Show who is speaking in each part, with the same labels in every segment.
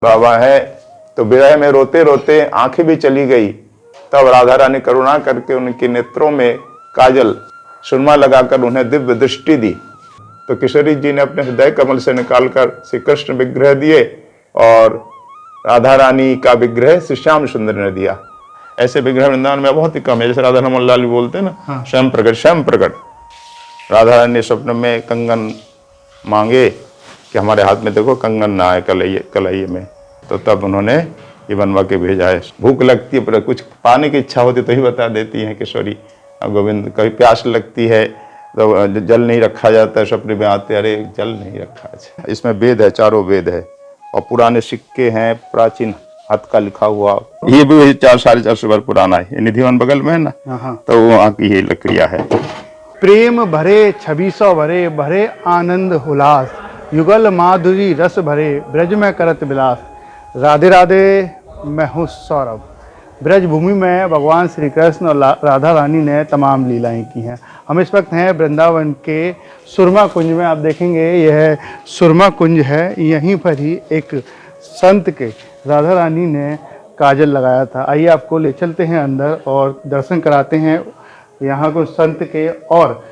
Speaker 1: बाबा है तो विरह में रोते रोते आंखें भी चली गई। तब राधा रानी करुणा करके उनके नेत्रों में काजल सुरमा लगाकर उन्हें दिव्य दृष्टि दी। तो किशोरी जी ने अपने हृदय कमल से निकालकर श्री कृष्ण विग्रह दिए और राधा रानी का विग्रह श्री श्याम सुंदर ने दिया। ऐसे विग्रह वृंदावन में बहुत ही कम है। जैसे राधा रमन लाल बोलते हैं ना, श्याम प्रकट श्याम प्रकट। राधा रानी ने स्वप्न में कंगन मांगे कि हमारे हाथ में देखो कंगन ना आए कलैये में, तो तब उन्होंने ये बनवा के भेजा है। भूख लगती है पर कुछ पाने की इच्छा होती तो ही बता देती हैं किशोरी गोविंद। कभी प्यास लगती है तो जल नहीं रखा जाता है, स्वप्न में आते अरे जल नहीं रखा है। इसमें वेद है, चारों वेद है और पुराने सिक्के हैं, प्राचीन हाथ का लिखा हुआ। ये भी 400-450 वर्ष पुराना है। ये निधिवन बगल में है ना, तो वहाँ की ये लकड़ियाँ है।
Speaker 2: प्रेम भरे 2600 भरे भरे आनंद उल्लास, युगल माधुरी रस भरे ब्रज में करत विलास। राधे राधे, मैं हूँ सौरभ। ब्रज भूमि में भगवान श्री कृष्ण और राधा रानी ने तमाम लीलाएं की हैं। हम इस वक्त हैं वृंदावन के सुरमा कुंज में। आप देखेंगे यह सुरमा कुंज है। यहीं पर ही एक संत के राधा रानी ने काजल लगाया था। आइए आपको ले चलते हैं अंदर और दर्शन कराते हैं यहाँ को संत के और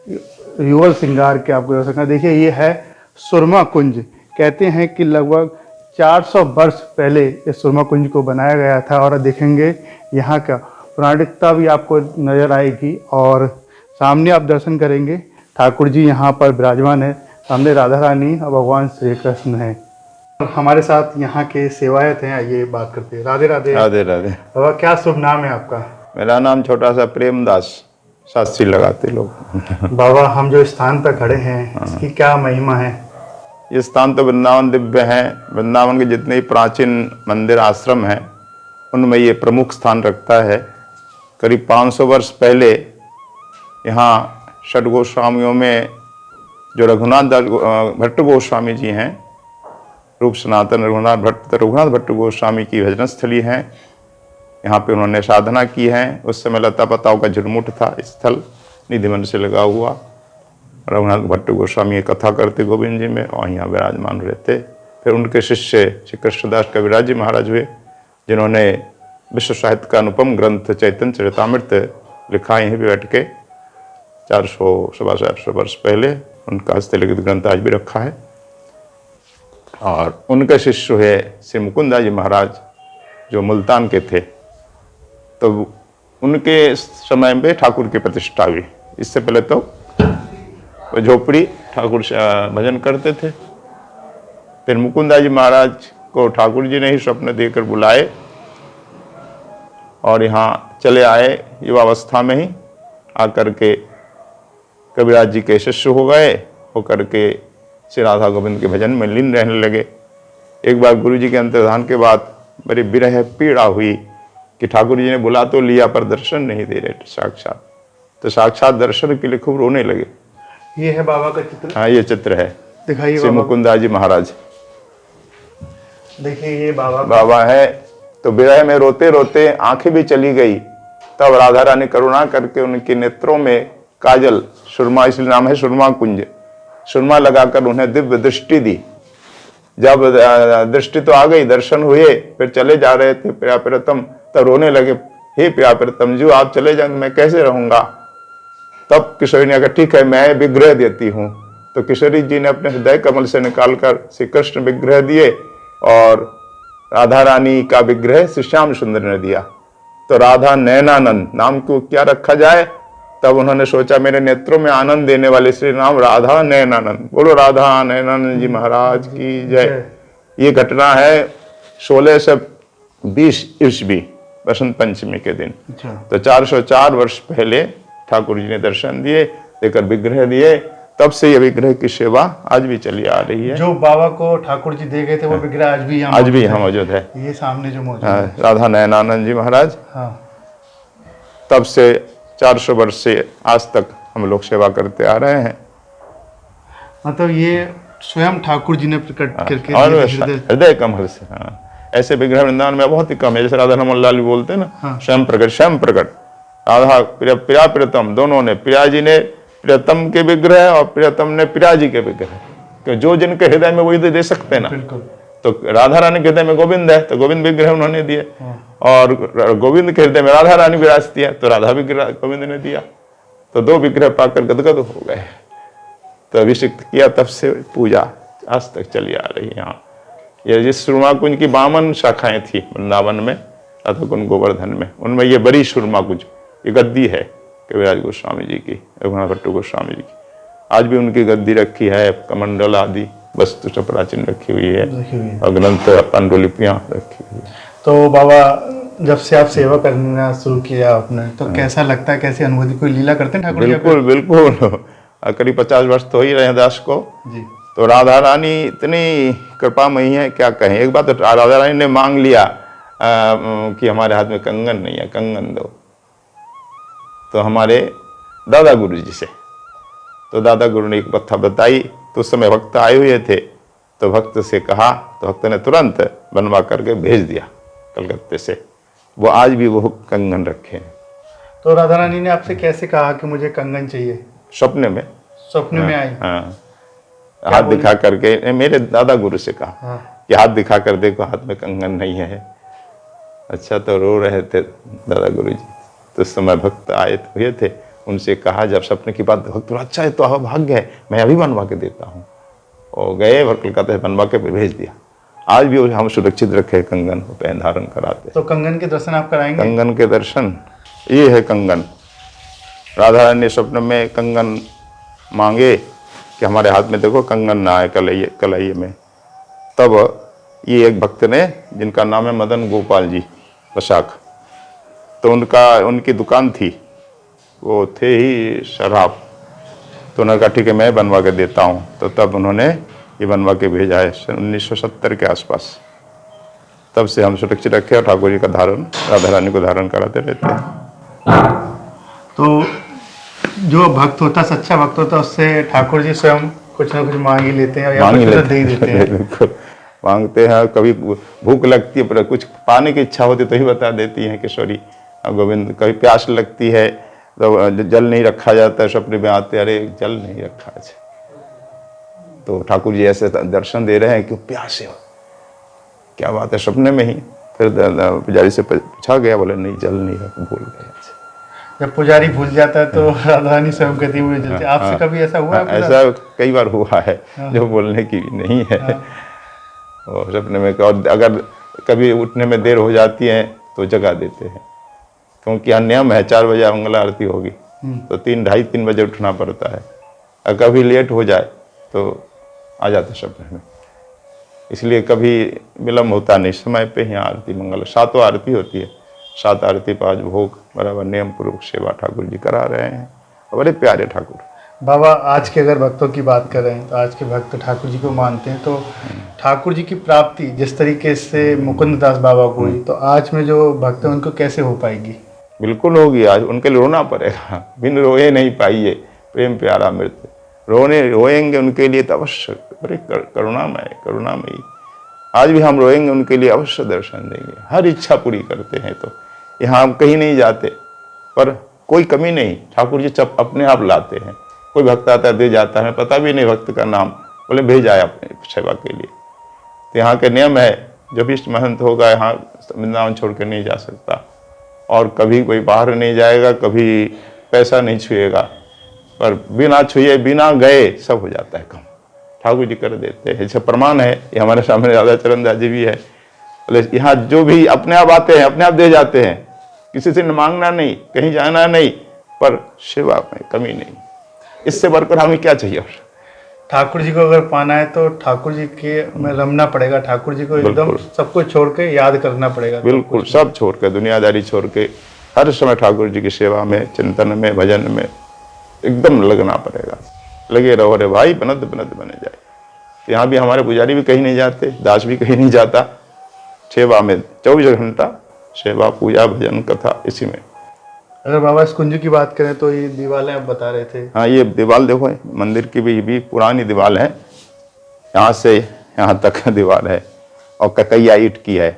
Speaker 2: युगल श्रृंगार के आपको दर्शन करा। देखिए ये है सुरमा कुंज। कहते हैं कि लगभग 400 वर्ष पहले इस सुरमा कुंज को बनाया गया था। और देखेंगे यहाँ का पौराणिकता भी आपको नजर आएगी। और सामने आप दर्शन करेंगे ठाकुर जी यहाँ पर विराजमान है, सामने राधा रानी और भगवान श्री कृष्ण है। हमारे साथ यहाँ के सेवायत हैं, आइए बात करते हैं। राधे राधे।
Speaker 1: राधे राधे।
Speaker 2: बाबा क्या शुभ नाम है आपका?
Speaker 1: मेरा नाम छोटा सा प्रेमदास, शास्त्री लगाते लोग।
Speaker 2: बाबा हम जो स्थान पर खड़े हैं इसकी क्या महिमा है?
Speaker 1: ये स्थान तो वृंदावन दिव्य है। वृंदावन के जितने ही प्राचीन मंदिर आश्रम हैं उनमें ये प्रमुख स्थान रखता है। करीब 500 वर्ष पहले यहाँ षट गोस्वामियों में जो रघुनाथ भट्ट गोस्वामी जी हैं, रूप सनातन रघुनाथ भट्ट गोस्वामी की भजन स्थली है। यहाँ पे उन्होंने साधना की है। उस समय लता पताओं का झुरमुट था स्थल, निधिवन से लगा हुआ। रघुनाथ भट्ट गोस्वामी कथा करते गोविंद जी में और यहाँ विराजमान रहते। फिर उनके शिष्य श्री कृष्णदास कविराज जी महाराज हुए, जिन्होंने विश्व साहित्य का अनुपम ग्रंथ चैतन्य चरितामृत लिखा यहीं भी बैठ के 400-450 वर्ष पहले। उनका हस्तलिखित ग्रंथ आज भी रखा है। और उनके शिष्य हुए श्री मुकुंदा जी महाराज जो मुल्तान के थे। तो उनके समय में ठाकुर की प्रतिष्ठा हुई। इससे पहले तो वो झोपड़ी ठाकुर भजन करते थे। फिर मुकुंदा जी महाराज को ठाकुर जी ने ही स्वप्न देकर बुलाए और यहाँ चले आए। युवावस्था में ही आकर के कविराज जी के शिष्य हो गए, होकर के श्री राधा गोविंद के भजन में लीन रहने लगे। एक बार गुरु जी के अंतर्धान के बाद बड़ी विरह पीड़ा हुई कि ठाकुर जी ने बुला तो लिया पर दर्शन नहीं दे रहे साक्षात। तो साक्षात दर्शन के लिए खूब रोने लगे।
Speaker 2: ये है बाबा का चित्र? हाँ
Speaker 1: ये चित्र है,
Speaker 2: दिखाइए।
Speaker 1: श्री मुकुंदा जी महाराज।
Speaker 2: देखिए ये
Speaker 1: बाबा है तो विरह में रोते रोते आंखें भी चली गई। तब राधा रानी करुणा करके उनके नेत्रों में काजल सुरमा, इसलिए नाम है सुरमा कुंज, सुरमा लगाकर उन्हें दिव्य दृष्टि दी। जब दृष्टि तो आ गई, दर्शन हुए, फिर चले जा रहे थे प्रिया प्रियतम, तब रोने लगे, हे प्रिया प्रियतम जी आप चले जाएंगे मैं कैसे रहूंगा। तब किशोरी ने कहा ठीक है मैं विग्रह देती हूँ। तो किशोरी जी ने अपने हृदय कमल से निकालकर श्री कृष्ण विग्रह दिए और राधा रानी का विग्रह श्री श्याम सुंदर ने दिया। तो राधा नैनानंद नाम को क्या रखा जाए। तब उन्होंने सोचा मेरे नेत्रों में आनंद देने वाले श्री नाम राधा नैनानंद। बोलो राधा नैनानंद जी महाराज की जय। ये घटना है 1620 ईस्वी बसंत पंचमी के दिन। तो 404 वर्ष पहले ठाकुर जी ने दर्शन दिए, देकर विग्रह दिए। तब से ये विग्रह की सेवा आज भी चली आ रही है।
Speaker 2: जो बाबा को ठाकुर जी दे गए थे वो विग्रह आज भी यहाँ
Speaker 1: मौजूद है।
Speaker 2: ये सामने जो मौजूद है
Speaker 1: राधा नैनानंद जी महाराज। तब से 400 वर्ष से आज तक हम लोग सेवा करते आ रहे हैं।
Speaker 2: मतलब ये स्वयं ठाकुर जी ने प्रकट करके
Speaker 1: हृदय कमल से। ऐसे विग्रह वृंदावन में बहुत ही कम है। जैसे राधा रमन लाल बोलते हैं ना, स्वयं प्रकट श्याम प्रकट। राधा प्रिया प्रियतम दोनों ने, प्रिया जी ने प्रियतम के विग्रह और प्रियतम ने प्रिया जी के विग्रह, जो जिनके हृदय में वही दे सकते हैं ना। तो राधा रानी के हृदय में गोविंद है तो गोविंद विग्रह उन्होंने दिए, और गोविंद के हृदय में राधा रानी विराजती है तो राधा विग्रह गोविंद ने दिया। तो दो विग्रह पाकर गदगद हो गए। तो अभिषेक किया, तब से पूजा आज तक चली आ रही है। यहाँ ये जिस सुरमा कुंज की 52 शाखाएं थी वृंदावन में, राधा कुंज गोवर्धन में, उनमें ये बड़ी सुरमा कुंज, ये गद्दी है कविराज गोस्वामी जी की, रघुनाथ भट्ट गोस्वामी जी की। आज भी उनकी गद्दी रखी है, कमंडल आदि वस्तु सब प्राचीन रखी हुई है, और ग्रंथ पांडुलिपियां रखी हुई है।
Speaker 2: तो बाबा जब से आप सेवा करना शुरू किया आपने, तो कैसा लगता है, कैसी अनुभूति, कोई लीला करते हैं ठाकुर जी?
Speaker 1: बिल्कुल बिल्कुल, करीब 50 वर्ष तो ही रहे दास को
Speaker 2: जी।
Speaker 1: तो राधा रानी इतनी कृपामयी है, क्या कहें। एक बात तो राधा रानी ने मांग लिया कि हमारे हाथ में कंगन नहीं है, कंगन दो। तो हमारे दादा गुरु जी से, तो दादा गुरु ने एक कथा बताई, तो उस समय भक्त आए हुए थे, तो भक्त से कहा, तो भक्त ने तुरंत बनवा करके भेज दिया कलकत्ते से। वो आज भी वो कंगन रखे हैं।
Speaker 2: तो राधा रानी ने आपसे कैसे कहा कि मुझे कंगन चाहिए?
Speaker 1: सपने में,
Speaker 2: सपने में आई?
Speaker 1: हाँ, हाथ दिखा करके, मेरे दादा गुरु से कहा
Speaker 2: हाँ।
Speaker 1: कि हाथ दिखा कर देखो, हाथ में कंगन नहीं है। अच्छा, तो रो रहे थे दादा गुरु जी। तो उस समय भक्त आए हुए थे, उनसे कहा जब सपने की बात, भक्त बोला अच्छा है तो भाग्य है, मैं अभी बनवा के देता हूँ। और गए और कलकत्ता से बनवा के भेज दिया। आज भी हम सुरक्षित रखे कंगन को, पहन धारण कराते।
Speaker 2: तो कंगन के दर्शन आप कराएंगे?
Speaker 1: कंगन के दर्शन, ये है कंगन। राधा रानी ने स्वप्न में कंगन मांगे कि हमारे हाथ में देखो कंगन ना है कलैये में। तब ये एक भक्त ने, जिनका नाम है मदन गोपाल जी वसाख, तो उनकी दुकान थी, वो थे ही शराब। तो उन्होंने कहा ठीक है मैं बनवा के देता हूँ। तो तब उन्होंने ये बनवा के भेजा है 1970 के आसपास। तब से हम सुरक्षित रखे और ठाकुर जी का धारण, राधा रानी को धारण कराते रहते हैं।
Speaker 2: तो जो भक्त होता, सच्चा भक्त होता, उससे ठाकुर जी स्वयं कुछ ना कुछ मांग ही लेते हैं, या कुछ दे ही देते हैं।
Speaker 1: बिल्कुल मांगते हैं। कभी भूख लगती है, पर कुछ पाने की इच्छा होती तो ही बता देती हैं किशोरी गोविंद। कभी प्यास लगती है तो जल नहीं रखा जाता है, सपने में आते, अरे जल नहीं रखा है। तो ठाकुर जी ऐसे दर्शन दे रहे हैं कि प्यास है, क्या बात है, सपने में ही। फिर पुजारी से पूछा गया, बोले नहीं जल नहीं है, भूल गए।
Speaker 2: जब पुजारी भूल जाता है तो राधा रानी स्वयं कहती हुई जलती। आपसे कभी ऐसा हुआ है?
Speaker 1: ऐसा कई बार हुआ है, जो बोलने की नहीं है। और सपने में, और अगर कभी उठने में देर हो जाती है तो जगा देते हैं, क्योंकि यहाँ नियम है 4 बजे मंगला आरती होगी, तो 2:30-3 बजे उठना पड़ता है। और कभी लेट हो जाए तो आ जाते सपने में, इसलिए कभी विलम्ब होता नहीं, समय पे ही आरती मंगल 7 आरती होती है, 7 आरती 5 भोग बराबर नियम पूर्वक सेवा ठाकुर जी करा रहे हैं। बड़े प्यारे ठाकुर।
Speaker 2: बाबा आज के अगर भक्तों की बात कर रहे हैं, तो आज के भक्त ठाकुर जी को मानते हैं, तो ठाकुर जी की प्राप्ति जिस तरीके से मुकुंद दास बाबा को हुई, तो आज में जो भक्त हैं उनको कैसे हो पाएगी?
Speaker 1: बिल्कुल होगी। आज उनके लिए रोना पड़ेगा, बिन रोए नहीं पाइए प्रेम प्यारा मृत्यु। रोएंगे उनके लिए तो अवश्य, बड़े करुणामयी। आज भी हम रोएंगे उनके लिए, अवश्य दर्शन देंगे, हर इच्छा पूरी करते हैं। तो यहाँ हम कहीं नहीं जाते, पर कोई कमी नहीं, ठाकुर जी अपने आप लाते हैं। कोई भक्त आता है दे जाता है, पता भी नहीं भक्त का नाम, बोले भेजा है अपने सेवा के लिए। तो यहाँ के नियम है, जो भी महंत होगा यहाँ वृंदावन छोड़ कर नहीं जा सकता, और कभी कोई बाहर नहीं जाएगा, कभी पैसा नहीं छुएगा, पर बिना छुए बिना गए सब हो जाता है कम, ठाकुर जी कर देते हैं। इसका प्रमाण है, ये हमारे सामने राधा चरण दास जी भी है। बोले यहाँ जो भी अपने आप आते हैं, अपने आप दे जाते हैं, किसी से मांगना नहीं, कहीं जाना नहीं, पर सेवा में कमी नहीं। इससे बढ़कर हमें क्या चाहिए?
Speaker 2: ठाकुर जी को अगर पाना है तो ठाकुर जी के में रमना पड़ेगा, ठाकुर जी को एकदम सब कुछ छोड़ के याद करना पड़ेगा।
Speaker 1: बिल्कुल, सब छोड़ के, दुनियादारी छोड़ के, हर समय ठाकुर जी की सेवा में, चिंतन में, भजन में एकदम लगना पड़ेगा। लगे रहो रे भाई, बनत बनत बने जाए। यहाँ भी हमारे पुजारी भी कहीं नहीं जाते, दास भी कहीं नहीं जाता, सेवा में 24 घंटा सेवा, पूजा, भजन, कथा, इसी में।
Speaker 2: अगर बाबा इस कुंज की बात करें तो ये दीवारें आप बता रहे थे।
Speaker 1: हाँ, ये दीवार देखो, मंदिर की भी पुरानी दीवार है, यहाँ से यहाँ तक दीवार है, और ककैया ईंट की है।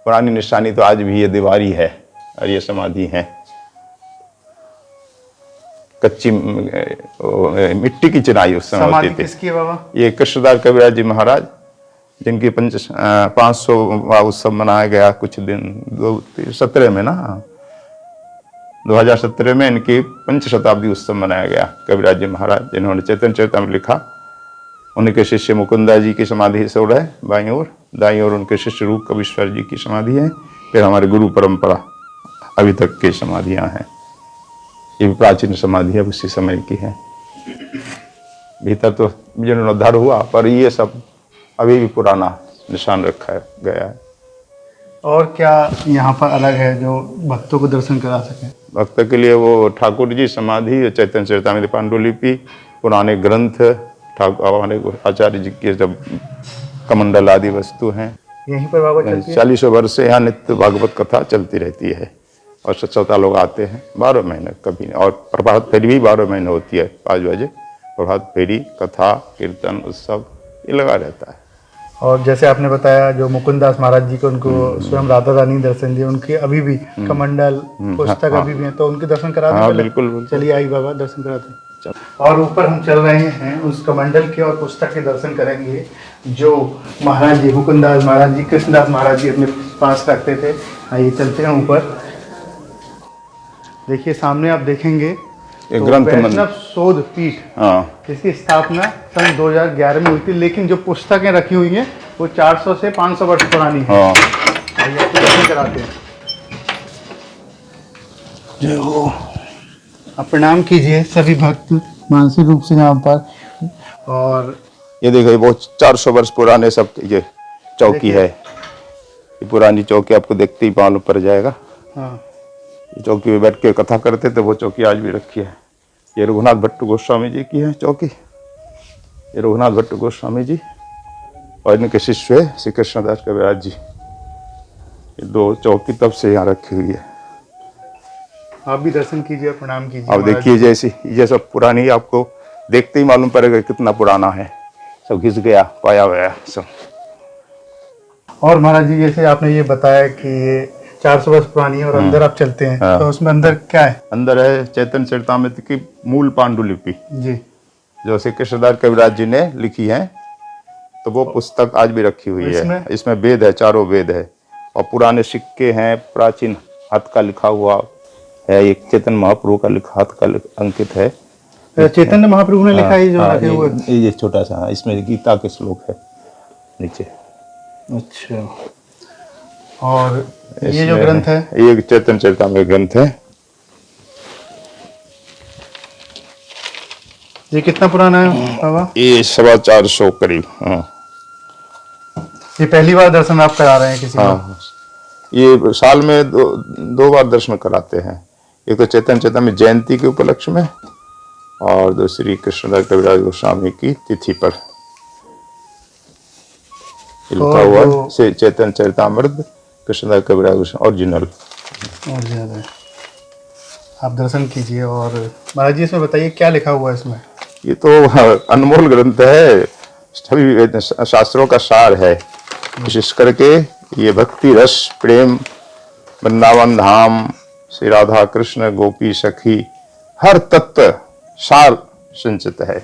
Speaker 1: पुरानी निशानी तो आज भी ये दीवार ही है, और ये समाधि है। कच्ची मिट्टी की चिनाई उस समय होती थी।
Speaker 2: किसकी है बाबा?
Speaker 1: ये कृष्णदास कविराज जी महाराज, जिनकी 500वां उत्सव मनाया गया कुछ दिन 2017 में ना, 2017 में इनकी 5 शताब्दी उत्सव मनाया गया। कविराज जी महाराज जिन्होंने चैतन्य चरितामृत लिखा, उनके शिष्य मुकुंदा जी की समाधि इस ओर है बाईं ओर, दाईं ओर उनके शिष्य रूप कविश्वर जी की समाधि है। फिर हमारे गुरु परंपरा अभी तक की समाधियां हैं। ये भी प्राचीन समाधि है, उसी समय की है। भीतर तो जीर्णोद्धार हुआ, पर ये सब अभी भी पुराना निशान रखा गया है।
Speaker 2: और क्या यहाँ पर अलग है जो भक्तों को दर्शन करा सकें?
Speaker 1: भक्त के लिए वो ठाकुर जी समाधि, चैतन्य चरितामृत पांडुलिपि, पुराने ग्रंथ, हमारे आचार्य जी के जब कमंडल आदि वस्तु हैं।
Speaker 2: यहीं पर बाबा चलती है?
Speaker 1: 40 वर्ष से यहाँ नित्य भागवत कथा चलती रहती है और श्रोता लोग आते हैं 12 महीने कभी नहीं। और प्रभात फेरी भी 12 महीने होती है, 5 बजे प्रभात फेरी, कथा, कीर्तन, उत्सव ये लगा रहता है।
Speaker 2: और जैसे आपने बताया जो मुकुंदास महाराज जी को, उनको स्वयं राधा रानी दर्शन दिए, उनके अभी भी कमंडल पुस्तक अभी भी है, तो उनके दर्शन करा दें?
Speaker 1: हाँ बिल्कुल।
Speaker 2: चलिए आई बाबा, दर्शन कराते हैं। और ऊपर हम चल रहे हैं, उस कमंडल के और पुस्तक के दर्शन करेंगे जो महाराज जी, मुकुंदास महाराज जी, कृष्णदास महाराज जी अपने पास रखते थे। आइए चलते हैं ऊपर। देखिए सामने आप देखेंगे तो वैष्णव शोध पीठ, इसकी स्थापना सन 2011 में हुई थी, लेकिन जो पुस्तकें रखी हुई हैं वो 400 से 500 वर्ष पुरानी है। आइए आपको दर्शन कराते हैं। जय हो। आप प्रणाम कीजिए सभी भक्त मानसिक रूप से यहाँ पर। और
Speaker 1: ये देखिए वो 400 वर्ष पुराने सब ये चौकी है। ये पुरानी चौकी आपको देखते ही मालूम पड़ जाएगा।
Speaker 2: हाँ,
Speaker 1: ये चौकी में बैठ के कथा करते थे, वो चौकी आज भी रखी है। ये रघुनाथ भट्ट गोस्वामी जी की है चौकी। ये रघुनाथ भट्ट गोस्वामी जी और इनके शिष्य है श्री कृष्णदास कविराज जी। ये 2 चौकी तब से यहाँ रखी हुई है।
Speaker 2: आप भी दर्शन कीजिए, प्रणाम कीजिए।
Speaker 1: अब देखिए जैसी ये सब पुरानी, आपको देखते ही मालूम पड़ेगा कितना पुराना है। सब घिस गया, पाया गया सब।
Speaker 2: और महाराज जी जैसे आपने ये बताया कि ये 400 वर्ष पुरानी है और अंदर आप चलते हैं, तो उसमें अंदर क्या है?
Speaker 1: अंदर है चैतन्य चरितामृत की मूल पांडुलिपि
Speaker 2: जी,
Speaker 1: जो श्री कृष्णदास कविराज जी ने लिखी है। तो वो पुस्तक आज भी रखी हुई है। इसमें वेद है, 4 वेद है और पुराने सिक्के हैं, प्राचीन हाथ का लिखा हुआ है। एक चैतन्य महाप्रभु का लिखा हाथ का अंकित है।
Speaker 2: चैतन्य महाप्रभु ने लिखा है जो रखे हुए?
Speaker 1: ये छोटा सा, इसमें गीता के श्लोक है नीचे।
Speaker 2: अच्छा। और ये जो ग्रंथ है,
Speaker 1: ये चैतन्य चरितामृत ग्रंथ है।
Speaker 2: ये कितना पुराना है बाबा?
Speaker 1: ये 450 करीब।
Speaker 2: ये पहली बार दर्शन आप करा रहे हैं किसी को?
Speaker 1: ये साल में 2 बार दर्शन कराते हैं। एक तो चैतन्य चरितामृत जयंती के उपलक्ष्य में और दूसरी कृष्णदास कविराज गोस्वामी की तिथि पर। लिखा हुआ से चैतन्य चरितामृत कृष्णदास कविराज गोस्वामी ओरिजिनल।
Speaker 2: और ज्यादा आप दर्शन कीजिए। और महाराज जी इसमें बताइए क्या लिखा हुआ है इसमें?
Speaker 1: ये तो अनमोल ग्रंथ है, सभी शास्त्रों का सार है। विशेष करके ये भक्ति रस, प्रेम, वृंदावन धाम, श्री राधा कृष्ण, गोपी सखी, हर तत्व सार संचित है।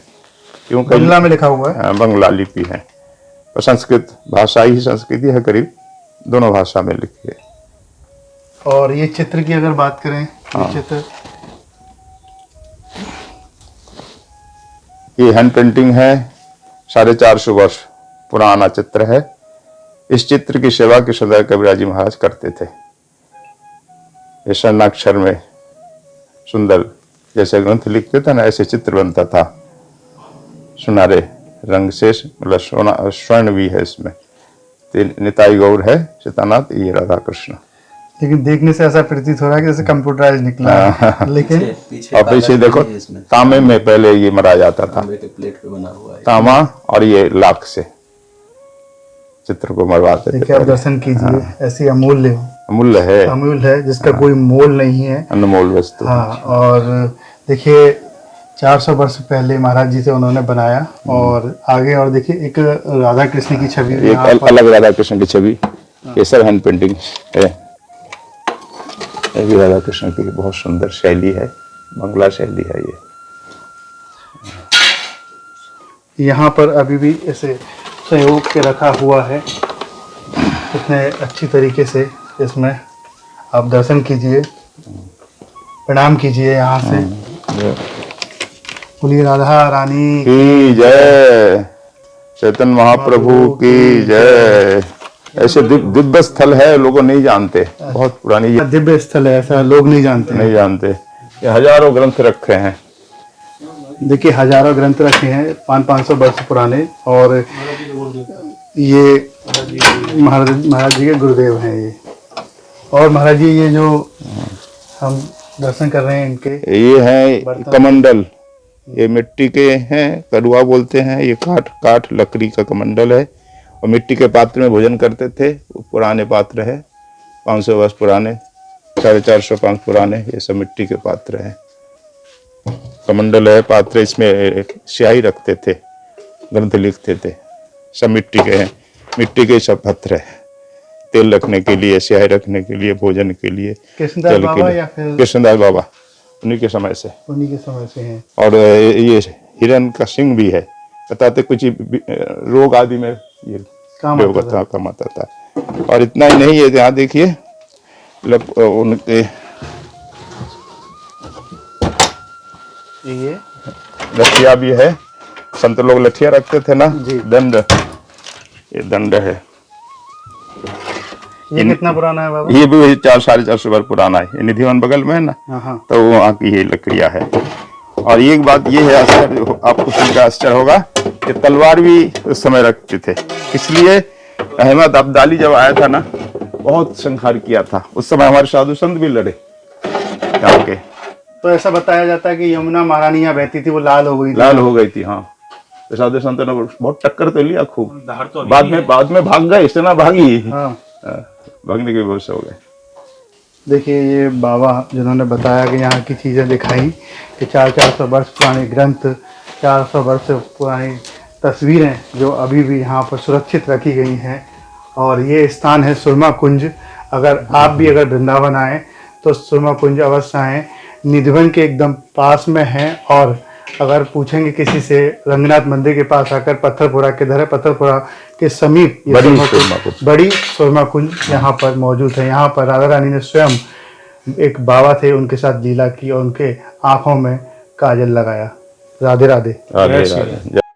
Speaker 1: क्योंकि
Speaker 2: बंगला में लिखा हुआ है?
Speaker 1: बंगला लिपि है और संस्कृत भाषा ही संस्कृति है, करीब दोनों भाषा में लिखी है।
Speaker 2: और ये चित्र की अगर बात करें, ये चित्र,
Speaker 1: ये हैंड पेंटिंग है, 450 वर्ष पुराना चित्र है। इस चित्र की सेवा कृष्णदास कविराज जी महाराज करते थे। ये स्वर्णाक्षर में सुंदर जैसे ग्रंथ लिखते थे ना, ऐसे चित्र बनता था। सुनहरे रंग से, मतलब स्वर्ण भी है इसमें। निताई गौर है, सीतानाथ, ये राधा कृष्ण।
Speaker 2: लेकिन देखने से ऐसा प्रतीत हो रहा है कि जैसे कंप्यूटराइज निकला है। लेकिन
Speaker 1: और पीछे देखो तांबे में पहले ये मरा जाता था,
Speaker 3: प्लेट पे बना हुआ है
Speaker 1: तांबा, और ये लाख से चित्र को मरवाते थे।
Speaker 2: आप दर्शन कीजिए, ऐसी
Speaker 1: अमूल्य है
Speaker 2: जिसका कोई मोल नहीं है,
Speaker 1: अनमोल वस्तु।
Speaker 2: हाँ। और देखिए 400 वर्ष पहले महाराज जी से उन्होंने बनाया। और आगे और देखिए एक राधा कृष्ण की छवि,
Speaker 1: एक अलग राधा कृष्ण की छवि, ये सब हैंड पेंटिंग है। ये भी राधा कृष्ण की बहुत सुंदर शैली है, बंगला शैली है ये।
Speaker 2: यहाँ पर अभी भी ऐसे संयोग के रखा हुआ है। कितने अच्छी तरीके से इसमें आप दर्शन कीजिए, प्रणाम कीजिए यहाँ से। बोलिए राधा रानी
Speaker 1: की जय, चैतन्य महाप्रभु की जय। ऐसे दिव्य स्थल है, लोगों नहीं जानते, बहुत पुरानी ये
Speaker 2: दिव्य स्थल है, ऐसा लोग नहीं जानते हैं।
Speaker 1: नहीं जानते। ये हजारों ग्रंथ रखे हैं।
Speaker 2: देखिए हजारों ग्रंथ रखे हैं, 500 वर्ष पुराने। और ये महाराज जी के गुरुदेव हैं ये। और महाराज जी ये जो हम दर्शन कर रहे हैं इनके, ये
Speaker 1: है कमंडल। ये मिट्टी के हैं, कड़ुआ बोलते हैं। ये काठ लकड़ी का कमंडल है और मिट्टी के पात्र में भोजन करते थे। वो पुराने पात्र है, 500 वर्ष पुराने, 450 पुराने। ये सब मिट्टी के पात्र हैं। कमंडल है, पात्र। इसमें स्याही रखते थे, ग्रंथ लिखते थे। सब मिट्टी के हैं, मिट्टी के सब पत्थर है। तेल रखने के लिए, स्याही रखने के लिए, भोजन के लिए,
Speaker 2: कृष्णदास बाबा या फिर
Speaker 1: कृष्णदास बाबा उन्हीं के समय से हैं। और ये हिरण का सिंह भी है। बताते कुछ रोग आदि में ये काम आता था। और इतना ही नहीं है, यहाँ देखिए उनके
Speaker 2: ये
Speaker 1: लठिया भी है। संत लोग लठिया रखते थे ना, दंड। ये दंड है।
Speaker 2: ये कितना पुराना है बाबा?
Speaker 1: ये भी 400-450 वर्ष पुराना है। ये निधिवन बगल में है ना, तो वहाँ की ये लकड़ियाँ है। और एक बात ये है आश्चर्य, आपको सुनकर आश्चर्य होगा, कि तलवार भी उस समय रखते थे। इसलिए अहमद अब्दाली जब आया था ना, बहुत संहार किया था। उस समय हमारे साधु संत भी लड़े यहाँ के।
Speaker 2: तो ऐसा बताया जाता है कि यमुना महारानी यहाँ बहती थी, वो लाल हो गई
Speaker 1: थी। हाँ, तो साधु संत ने बहुत टक्कर तो लिया खूब। तो बाद में भाग गए, इतना भागी। भागने के बेहोश हो गए।
Speaker 2: देखिए ये बाबा जिन्होंने बताया कि यहाँ की चीज़ें दिखाई, कि 400 वर्ष पुराने ग्रंथ, 400 वर्ष पुरानी तस्वीरें जो अभी भी यहाँ पर सुरक्षित रखी गई हैं। और ये स्थान है सुरमा कुंज। अगर आप भी वृंदावन आए तो सुरमा कुंज अवश्य आएँ। निधिवन के एकदम पास में है। और अगर पूछेंगे किसी से, रंगनाथ मंदिर के पास आकर, पत्थरपुरा किधर है, पत्थरपुरा के समीप बड़ी सुरमा कुंज यहाँ पर मौजूद है। यहाँ पर राधा रानी ने स्वयं, एक बाबा थे, उनके साथ लीला की और उनके आंखों में काजल लगाया। राधे राधे।